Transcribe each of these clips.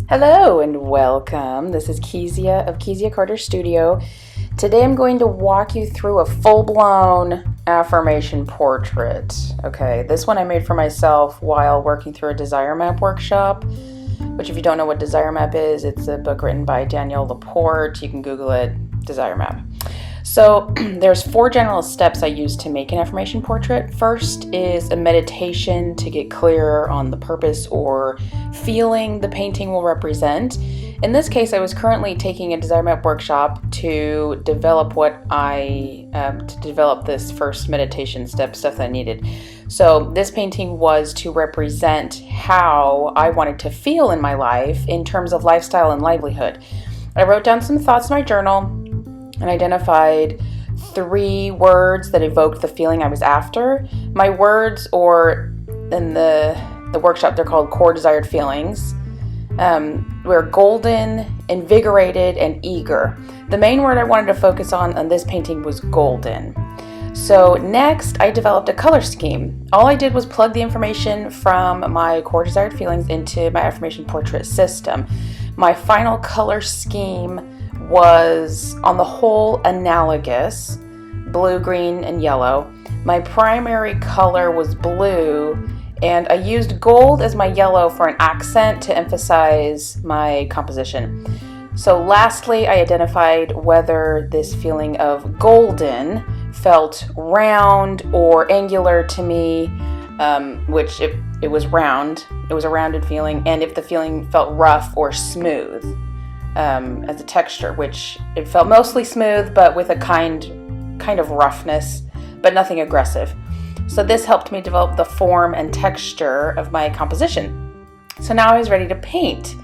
Hello and welcome. This is Kezia of Kezia Carter Studio. Today I'm going to walk you through a full-blown affirmation portrait. Okay, this one I made for myself while working through a desire map workshop, which if you don't know what desire map is, it's a book written by Danielle LaPorte. You can Google it, desire map. So there's 4 general steps I use to make an affirmation portrait. First is a meditation to get clear on the purpose or feeling the painting will represent. In this case, I was currently taking a desire map workshop to develop this first meditation stuff that I needed. So this painting was to represent how I wanted to feel in my life in terms of lifestyle and livelihood. I wrote down some thoughts in my journal and identified 3 words that evoked the feeling I was after. My words, or in the workshop, they're called core desired feelings, were golden, invigorated, and eager. The main word I wanted to focus on this painting was golden. So next, I developed a color scheme. All I did was plug the information from my core desired feelings into my affirmation portrait system. My final color scheme was, on the whole, analogous, blue, green, and yellow. My primary color was blue, and I used gold as my yellow for an accent to emphasize my composition. So lastly, I identified whether this feeling of golden felt round or angular to me, which it was round. It was a rounded feeling, and if the feeling felt rough or smooth. As a texture, which it felt mostly smooth, but with a kind of roughness, but nothing aggressive. So this helped me develop the form and texture of my composition. So now I was ready to paint.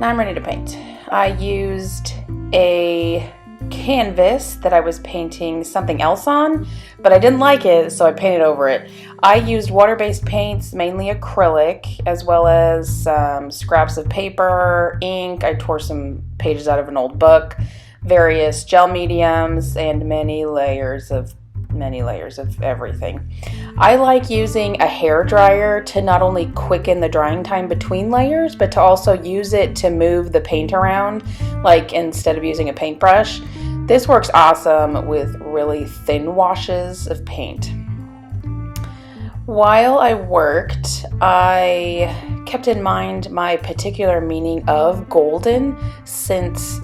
I used a canvas that I was painting something else on, but I didn't like it, so I painted over it. I used water-based paints, mainly acrylic, as well as scraps of paper, ink. I tore some pages out of an old book, various gel mediums, and many layers of everything. I like using a hair dryer to not only quicken the drying time between layers, but to also use it to move the paint around, like instead of using a paintbrush. This works awesome with really thin washes of paint. While I worked, I kept in mind my particular meaning of golden, since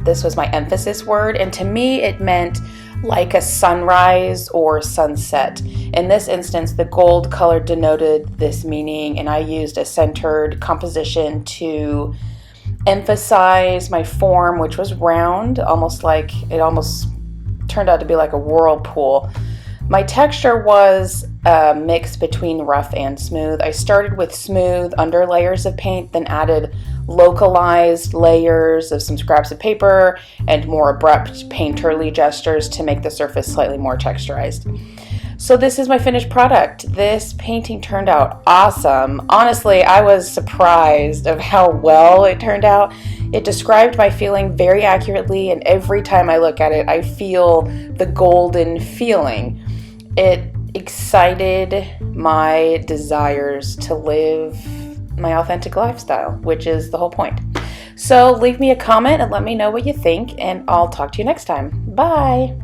this was my emphasis word, and to me it meant like a sunrise or sunset. In this instance, the gold color denoted this meaning, and I used a centered composition to emphasize my form, which was round, almost turned out to be like a whirlpool. My texture was a mix between rough and smooth. I started with smooth under layers of paint, then added localized layers of some scraps of paper and more abrupt painterly gestures to make the surface slightly more texturized. So this is my finished product. This painting turned out awesome. Honestly, I was surprised of how well it turned out. It described my feeling very accurately, and every time I look at it, I feel the golden feeling. It excited my desires to live my authentic lifestyle, which is the whole point. So leave me a comment and let me know what you think, and I'll talk to you next time. Bye!